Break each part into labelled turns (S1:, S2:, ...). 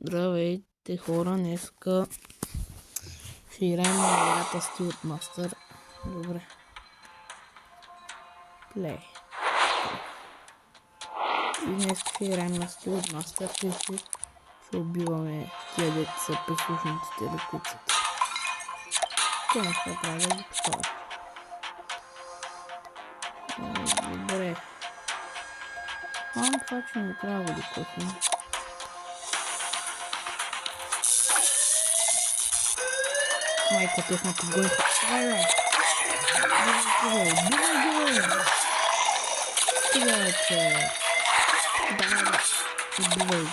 S1: Здравейте хора, днеска ще играем на играта Steel Master. Добре. Плей. И днес ще играем на Steel Master и ще убиваме тия деца са прислушниците или куците. Те не ще трябва да ги поставя. Добре. Това, че не трябва да ги купим. Майка техната гойка. Давай! Стига, че... Давай!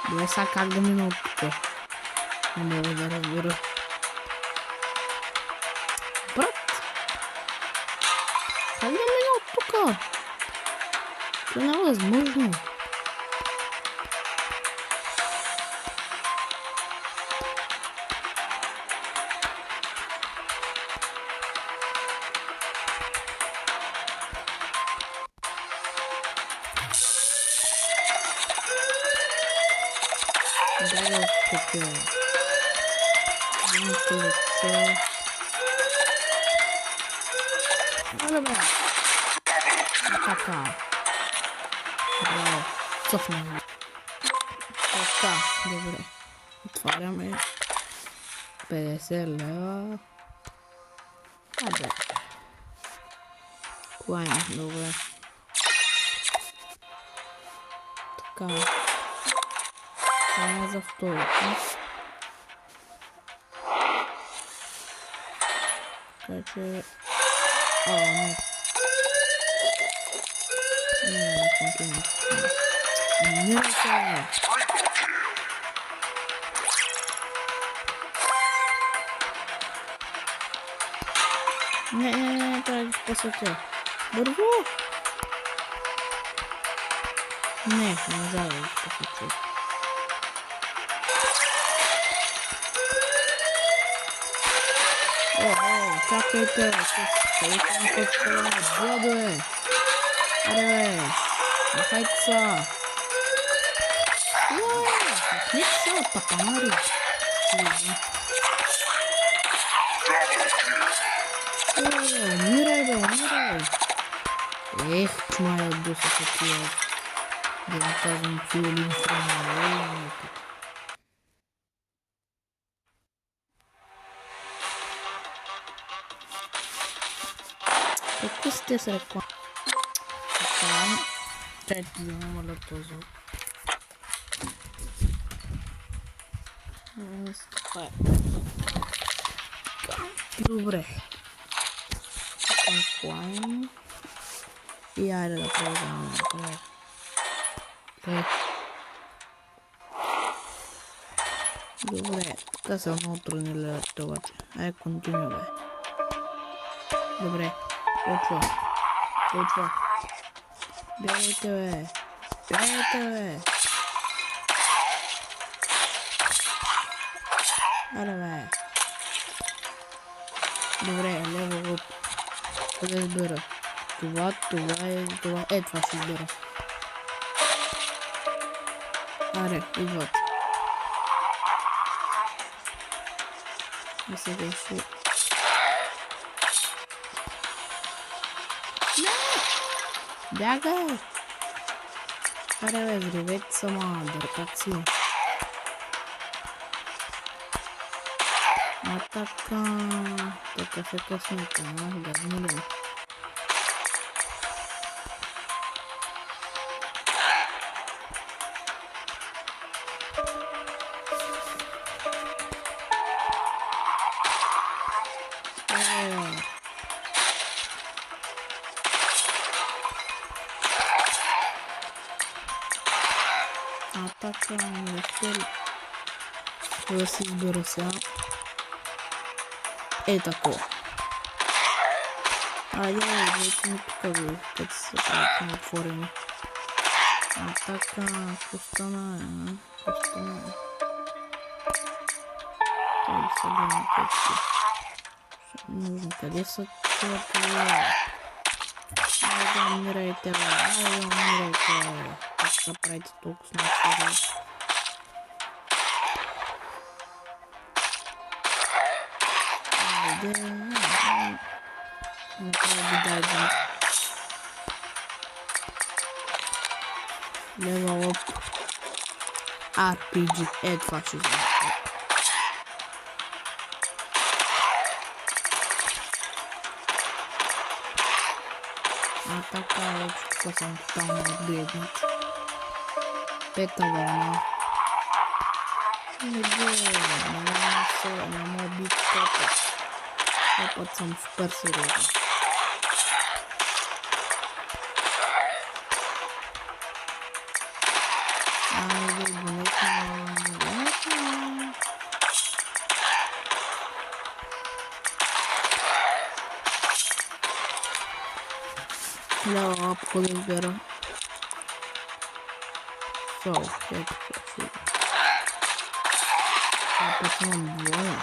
S1: Добре, сега как да мина от тук? Не мога да разбера. Брат! Как да мина от тук? Това не е възможно. Дай да откъпя. Едното лице. Добре. Така. Добре. Цъфнем. Така. Добре. Отваряме. 50 лева. Абе. Клайн. Добре. Така. Това е за второто. Така че... не. Не континуирам. Умирайте! Не, трябва да ги спасете. Бързо! Не за да ги спасете. Чакайте, бе! Аре, махайте са! Не са, тапанари! Умирай, бе, умирай! Ех, чмая дуса такива. Да ви казвам, филин храна. Какви сте с реклама? Така, чайте да намаля този. Това е. Добре. Клайн. И айде да продължаваме. Добре, така са много трудни левите обаче. Айде, континю, бе. Добре. Почва. Бягайте, бе. Аре, бе. Добре, лево от. Къде избера? Това. Това ще избера. Аре, идват. Не се греши. Бягай! Аре, бе, взривете сама, дъркаци. Така... Такъв е късмета, да милим. Така, не ще да си избера сега. Тако. Айде, вейте ми тук, бе, като се правят отворени. Така, постана. Това са бъдем къщи. Нужно, къде са това? Айде, умирайте, бе. Как се правите толкова с нас? Направо би дай Level Up RPG. Това ще знам. Така вече тук съм тотално отгледнат. Пета вълна. Не мога бити топът. Топът съм супер сериозен. Level up, кога избера. Ето какво. Път имам двоя.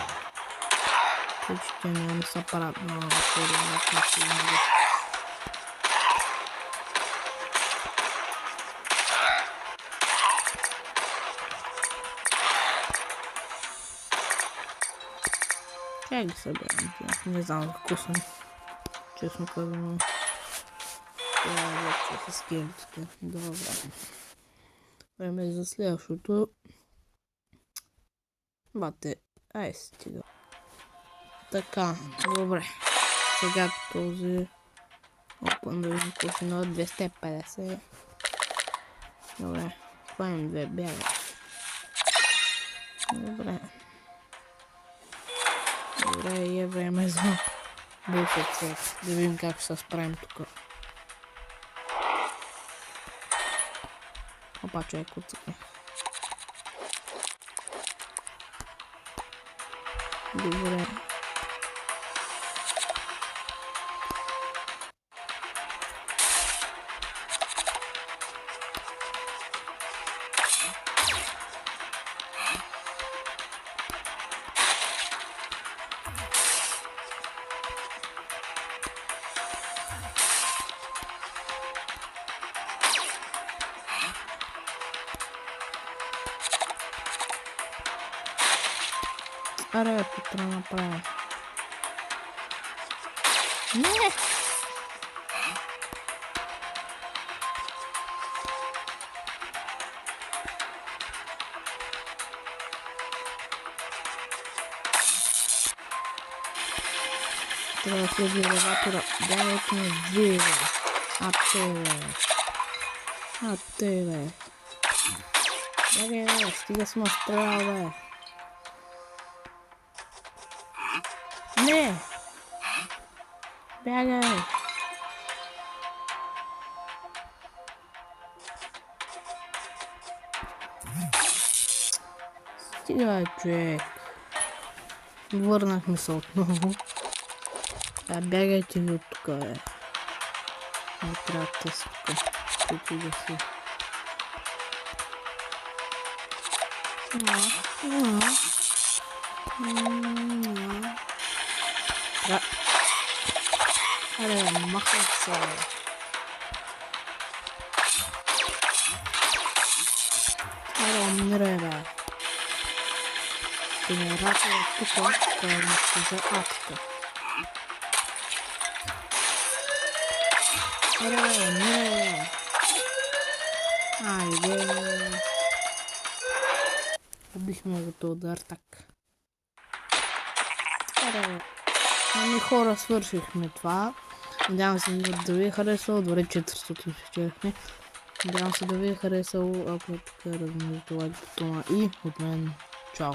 S1: Тъчите не са апарат на лаборатория на където имам. Как ги събирам? Не знам за какво съм. Честно казвам. Това е с скелетите. Добре. Време за следващото. Бате, ай стига. Така, добре. Сега този опън да видим какво ще на 250. Добре, хванем две бяга. Добре. Добре, и е време за bullshit секс. Да видим как ще се справим тук. Опа, човек отцепи. Добре. Аре, какво трябва да направя? Не! Трябва да слезе елеватора. Дайте ми вие, бе. А те, бе. Бе, стига съм настроял, бе. Не! Бягай! Стига, човек. Върнахме се отново. Бягайте ви от тук, бе. Не трябва да си тук. Тук да си. Аре, махай се. Аре, умирай, бе. Генератора тук, да не се за адска. Аре, бе, умирай, бе. Айде. Убихме го този удар, так. Аре, бе. Ами хора, свършихме това. Надявам се да ви е харесало. Добре, 400 спечелихме. Надявам се да ви е харесало. Ако е така, размножите лайк бутона и от мен. Чао!